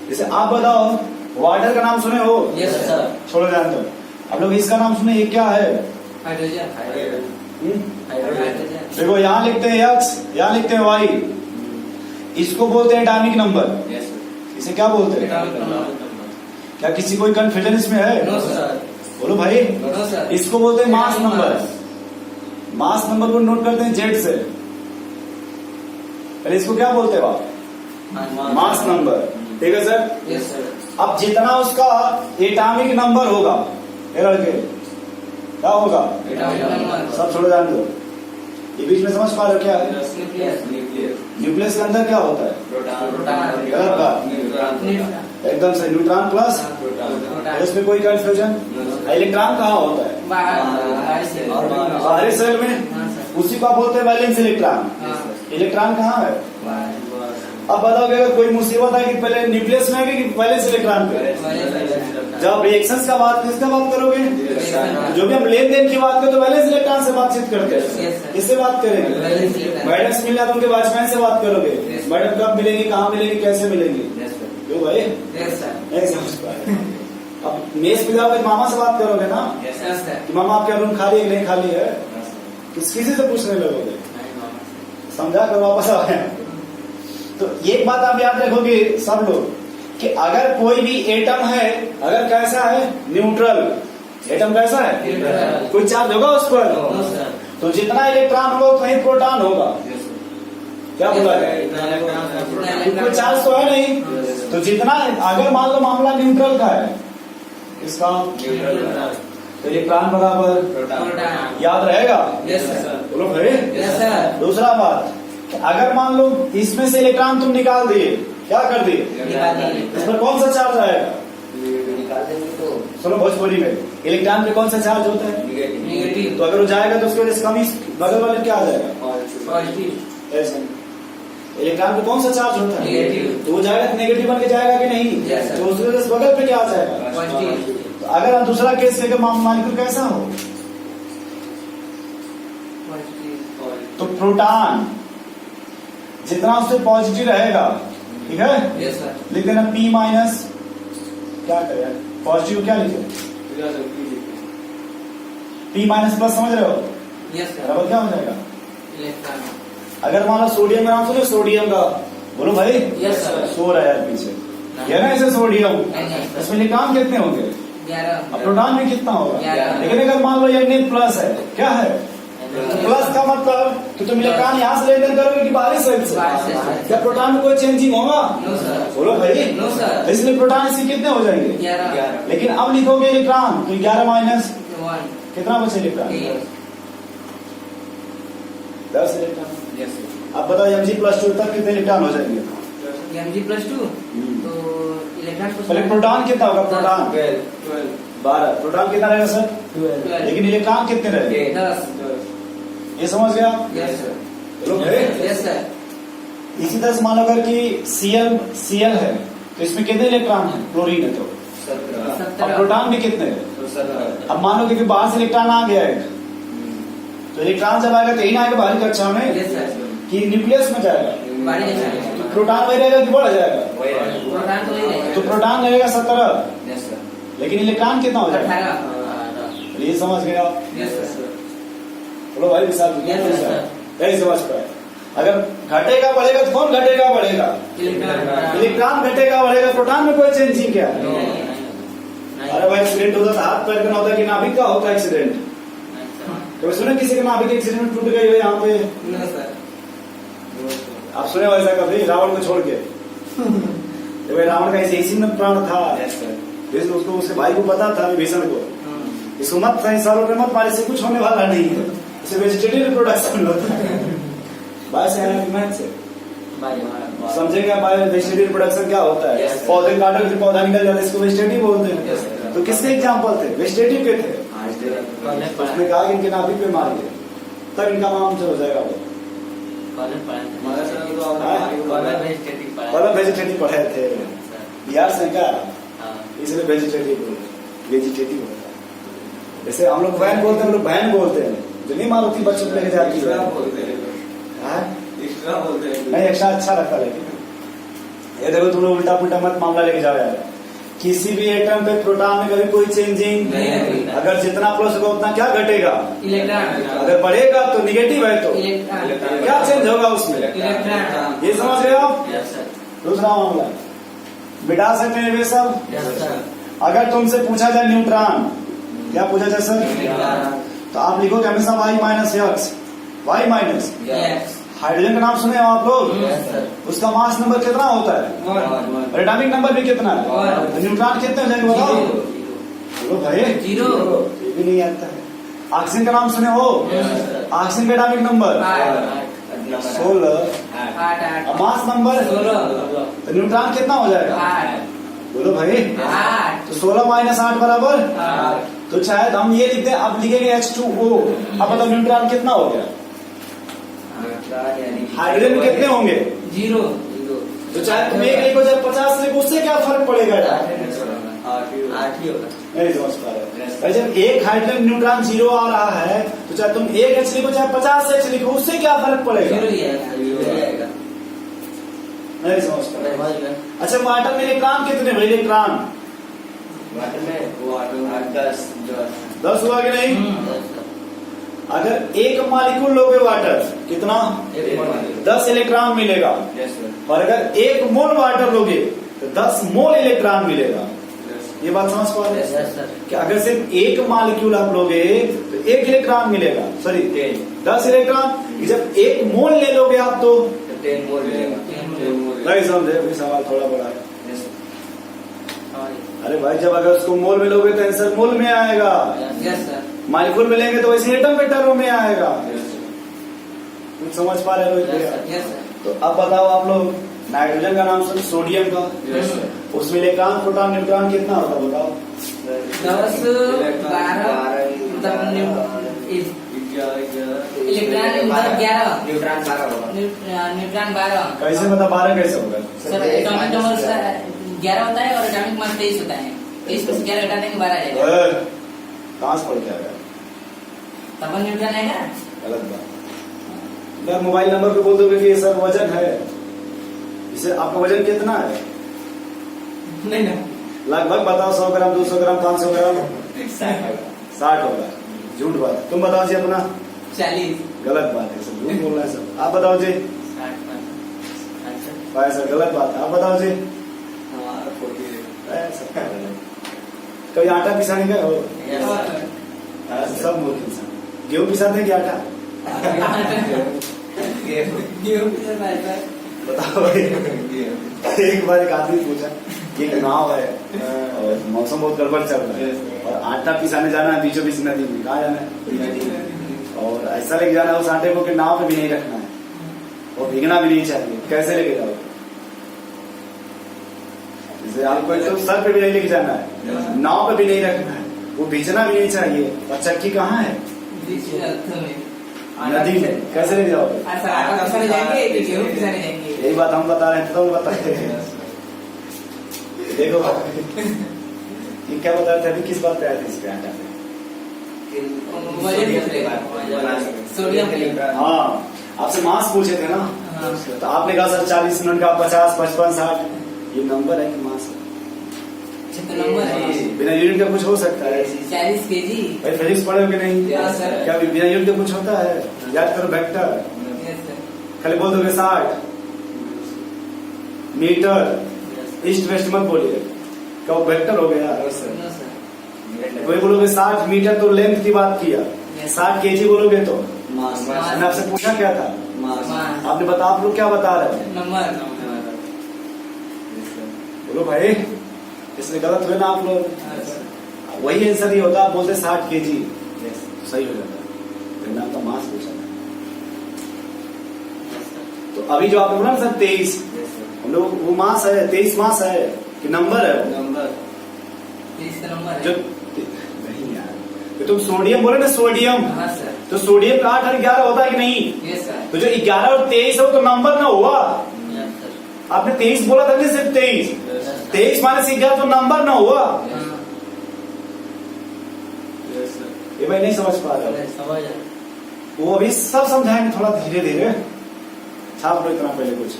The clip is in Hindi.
जैसे आप बताओ, वाटर का नाम सुने हो? Yes sir. छोड़ो जान दो। आप लोग इसका नाम सुने, ये क्या है? हाइड्रोजन। देखो यहाँ लिखते हैं x, यहाँ लिखते हैं y, इसको बोलते हैं एटॉमिक नंबर। इसे क्या बोलते हैं? क्या किसी कोई कंफ्यूजन इसमें है? No sir. बोलो भाई। No sir. इसको बोलते हैं मास नंबर। मास नंबर को नोट करते हैं जेड से। पहले इसको क्या बोलते हैं आप? Mass number. ठीक है सर? Yes sir. अब जितना उसका एटॉमिक नंबर होगा, ये लड़के क्या होगा? सब छोड़ो जान दो। ये बीच में समझ पा रहे हो क्या है? न्यूक्लियस के अंदर क्या होता है? गलत बात, एकदम सही। न्यूट्रॉन प्लस, इसमें कोई कंफ्यूजन? इलेक्ट्रॉन कहाँ होता है? बाहरी सेल में, उसी को बोलते हैं वैलेंस इलेक्ट्रॉन। इलेक्ट्रॉन कहाँ है? अब बताओगे अगर कोई मुसीबत आएगी पहले न्यूक्लियस में आएगी कि वैलेंस इलेक्ट्रॉन पे? जब रिएक्शंस का बात, किसका बात करोगे? जो भी हम लेन देन की बात करें तो वैलेंस इलेक्ट्रॉन से बातचीत करते हैं। किससे बात करेंगे? मैडम से मिलना तो उनके वॉचमैन से बात करोगे। मैडम कब मिलेंगी, कहाँ मिलेंगी, कैसे मिलेंगी? क्यों भाई? नहीं समझ पाए। अब मेस पे जाओगे मामा से बात करोगे ना कि मामा आपका रूम खाली है कि नहीं खाली है? किसी से पूछने लगोगे? समझा कर वापस आ गए। तो एक बात आप याद रखोगे सब लोग कि अगर कोई भी एटम है, अगर कैसा है? न्यूट्रल। एटम कैसा है? कोई चार्ज होगा उस पर? तो जितना इलेक्ट्रॉन होगा उतना ही प्रोटॉन होगा। क्या बोला है? कोई चार्ज तो है नहीं। तो जितना, अगर मान लो मामला न्यूट्रल का है, इसका तो इलेक्ट्रॉन बराबर याद रहेगा? बोलो भाई। दूसरा बात, अगर मान लो इसमें से इलेक्ट्रॉन तुम निकाल दिए, क्या कर दिए? इस पर कौन सा चार्ज आएगा? सुनो भोजपुरी में, इलेक्ट्रॉन पे कौन सा चार्ज होता है? नेगेटिव। तो अगर वो जाएगा तो उसकी वजह से कमी बगल वाले क्या आ जाएगा? पॉजिटिव। इलेक्ट्रॉन पे कौन सा चार्ज होता है? नेगेटिव। तो वो जाएगा तो नेगेटिव बन के जाएगा कि नहीं? तो उसकी वजह से बगल पे क्या आ जाएगा? पॉजिटिव। तो अगर हम दूसरा केस लेकर मॉलिक्यूल कैसा हो, तो प्रोटॉन जितना उससे पॉजिटिव रहेगा, ठीक है? लिख देना P माइनस, क्या करें पॉजिटिव क्या लिखे? P माइनस प्लस, समझ रहे हो? बराबर क्या हो जाएगा? अगर मान लो सोडियम का नाम सुनो, सोडियम का बोलो भाई। सो रहा है यार पीछे, ये ना ऐसे सोडियम, इसमें इलेक्ट्रॉन कितने होंगे? 11। अब प्रोटॉन में कितना होगा? लेकिन अगर मान लो ये प्लस है, क्या है? प्लस का मतलब कि तुम इलेक्ट्रॉन यहाँ से लेन देन करोगे कि बाहरी साइड से? क्या प्रोटॉन में कोई चेंजिंग होगा? बोलो भाई। इसलिए प्रोटॉन इसके कितने हो जाएंगे? 11। लेकिन अब लिखोगे इलेक्ट्रॉन तो 11 माइनस कितना बचे इलेक्ट्रॉन? 10 इलेक्ट्रॉन। अब बताओ Mg+2 तक कितने इलेक्ट्रॉन हो जाएंगे? Mg+2 तो इलेक्ट्रॉन पहले प्रोटॉन कितना होगा? प्रोटॉन 12। प्रोटॉन कितना रहेगा सर? 12। लेकिन इलेक्ट्रॉन कितने रहेंगे? 10। ये समझ गया? Yes sir. इसी तरह से मान लो अगर कि Cl है तो इसमें कितने इलेक्ट्रॉन है? क्लोरीन है तो 17। अब प्रोटॉन भी कितने हैं? 17। अब मान लो कि बाहर से इलेक्ट्रॉन आ गया है, तो इलेक्ट्रॉन जब आएगा तो यही ना आएगा बाहरी कक्षा में कि न्यूक्लियस में जाएगा? तो प्रोटॉन वही रहेगा कि बढ़ जाएगा? तो प्रोटॉन रहेगा 17, लेकिन इलेक्ट्रॉन कितना हो जाएगा? ये समझ गया? बोलो भाई विशाल, नहीं समझ पाए। अगर घटेगा बढ़ेगा तो कौन घटेगा बढ़ेगा? इलेक्ट्रॉन घटेगा बढ़ेगा। प्रोटॉन में कोई चेंजिंग क्या? अरे भाई एक्सीडेंट होता था, हाथ पैर का होता है कि नाभिक का होता है एक्सीडेंट? तो सुने किसी का नाभिक एक्सीडेंट में टूट गई हो यहाँ पे? आप सुने वैसा कभी रावण को छोड़ के? भाई रावण का इसी में प्राण था, उसको उसके भाई को पता था विभीषण को, इसको मत सही सालों में मत मारे, से कुछ होने वाला नहीं है, इसे वेजिटेटिव रिप्रोडक्शन होता है। बाय से समझेंगे आप वेजिटेटिव रिप्रोडक्शन क्या होता है? पौधे काटो फिर पौधा निकल जाता है, इसको वेजिटेटिव बोलते हैं। तो किसके एग्जाम्पल थे? वेजिटेटिव के थे। उसने कहा कि इनके नाभिक पे मार दिया, तब इनका नाम हो जाएगा। वो वेजिटेटिव पढ़े थे बिहार से क्या, इसलिए वेजिटेटिव वेजिटेटिव होता है। जैसे हम लोग बहन बोलते हैं, हम लोग बहन बोलते हैं, जो नहीं मालूम बच्चों को लेके जाती है। नहीं एक्स्ट्रा अच्छा लगता, लेकिन ये देखो तुम लोग उल्टा पुल्टा मत मामला लेके जाओ यार। किसी भी एटम पे प्रोटॉन में कभी कोई चेंजिंग नहीं। अगर जितना प्लस होगा उतना क्या घटेगा, इलेक्ट्रॉन, अगर बढ़ेगा तो निगेटिव है तो इलेक्ट्रॉन, क्या चेंज होगा उसमें, इलेक्ट्रॉन। ये समझ रहे हो आप। यस सर, दूसरा मामला मिटा सकते हैं वे सब। Yes sir. अगर तुमसे पूछा जाए न्यूट्रॉन, क्या पूछा जाए सर, तो आप लिखो कि हमेशा Y minus X, Y minus. Yes hydrogen का नाम सुने हो आप लोग, सर। उसका मास नंबर कितना होता है, वन, एटॉमिक नंबर भी कितना है, वन। तो न्यूट्रॉन कितने हो जाएंगे बताओ। जीरो, बोलो भाई, जीरो। ये भी नहीं आता है। ऑक्सीजन का नाम सुने हो, यस सर। ऑक्सीजन का एटॉमिक नंबर 16, आठ, आठ, मास नंबर 16, तो न्यूट्रॉन कितना हो जाएगा, 8, बोलो भाई। 8, तो 16 माइनस 8 बराबर, 8, तो शायद हम ये लिखते हैं, अब लिखेंगे H2O। अब बताओ न्यूट्रॉन कितना हो गया, हाइड्रोजन में कितने होंगे, जीरो। तो चाहे तुम एक लिखो चाहे 50 लिखो, उससे क्या फर्क पड़ेगा यार, नहीं समझ पा रहे। भाई जब एक हाइड्रोजन न्यूट्रॉन जीरो आ रहा है तो चाहे तुम 1 H लिखो चाहे 50 H लिखो, उससे क्या फर्क पड़ेगा, जीरो ही आएगा। नहीं समझ पा रहे। अच्छा वाटर में इलेक्ट्रॉन कितने भाई, इलेक्ट्रॉन 10 हुआ कि नहीं। अगर एक मालिक्यूल लोगे वाटर कितना 10 इलेक्ट्रॉन मिलेगा, और अगर 1 मोल वाटर लोगे तो 10 मोल इलेक्ट्रॉन मिलेगा। ये बात समझ पा रहे हैं यस सर। कि अगर सिर्फ एक मालिक्यूल आप लोगे तो 1 इलेक्ट्रॉन मिलेगा, सॉरी 10 इलेक्ट्रॉन। जब 1 मोल ले लोगे आप तो नहीं समझे, भी सवाल थोड़ा बड़ा है। अरे भाई जब अगर उसको मोल में लोगे तो आंसर मोल में आएगा, यस सर। मालिक्यूल में लेंगे तो वैसे एटम पे टर्म में आएगा। तुम समझ पा रहे हो भैया। Yes sir. तो अब बताओ आप लोग, नाइट्रोजन का नाम सुन, सोडियम का, उसमें इलेक्ट्रॉन प्रोटॉन न्यूट्रॉन कितना होता है बताओ। 10, 12, इलेक्ट्रॉन 11, न्यूट्रॉन 12। कैसे बता, 12 कैसे होगा सर एटॉमिक नंबर 11 होता है और एटॉमिक मास 23 होता है। 23 में से 11 घटा देंगे 12 आ जाएगा। कहाँ से पढ़ के आएगा, तब न्यूट्रॉन आएगा। गलत बात। अगर मोबाइल नंबर पे बोल दोगे कि ये सर वजन है, इसे आपका वजन कितना है, नहीं ना, लगभग बताओ 100 ग्राम 200 ग्राम 500 ग्राम 60 होगा। झूठ बात। तुम बताओ जी अपना। 40। गलत बात है, सब झूठ बोल रहे हैं सब। आप बताओ जी। 60 सर गलत बात है। आप बताओ जी। कभी आटा पिसाने गए हो, सब मूर्ख इंसान। गेहूं पिसाते हैं कि आटा, बताओ भाई। एक बार एक आदमी पूछा कि एक गाँव है और मौसम बहुत गड़बड़ चल रहा है और आटा पिसाने जाना है बीचों बीच नदी में, कहाँ जाना है, और ऐसा लेके जाना है उस आटे को कि नाव पे भी नहीं रखना है और भीगना भी नहीं चाहिए। कैसे लेके जाओ, जैसे आपको तो सर पे भी नहीं लेके जाना है, नाव पे भी नहीं रखना है, वो भीगना भी नहीं चाहिए, और चक्की कहाँ है, नदी में, कैसे लेके जाओगे। यही बात हम बता रहे हैं तो बताते हैं। देखो ये क्या बता रहे थे अभी, किस बात पे आए थे इस पे आटा पे। सोडियम। हाँ आपसे मास पूछे थे ना, तो आपने कहा सर 40 मिनट का 50 55 60, ये नंबर है कि मास है, नंबर है। बिना यूनिट का कुछ हो सकता है। 40 kg। भाई फिजिक्स पढ़े हो कि नहीं, यस सर। क्या बिना यूनिट का कुछ होता है, याद करो वेक्टर, यस सर। खाली बोल दोगे 60 मीटर, ईस्ट वेस्ट मत बोलिए, क्या वो वेक्टर हो गया। No sir. कोई बोलोगे 60 मीटर तो लेंथ की बात किया, 60 kg बोलोगे तो मास। मैंने आपसे पूछा क्या था, मास। आपने बता, आप लोग क्या बता रहे हैं, नंबर। बोलो भाई, इसमें गलत हुए ना आप लोग। वही आंसर ही होता, आप बोलते 60 kg सही हो जाता, मैंने आपका मास पूछा था। तो अभी जो आपने बोला ना सर 23, हम लोग वो मास है, 23 मास है कि नंबर है, नंबर 23 का नंबर जो है। नहीं यार, तो तुम सोडियम बोले ना, सोडियम, हाँ सर। तो सोडियम का 8 और 11 होता है कि नहीं, यस सर। तो जो 11 और 23 हो तो नंबर ना हुआ। Yes sir. आपने 23 बोला था कि सिर्फ 23, 23 माइनस 11 तो नंबर ना हुआ। ये भाई नहीं समझ पा रहा, समझ वो अभी सब समझाएंगे थोड़ा धीरे धीरे, छाप लो इतना पहले कुछ।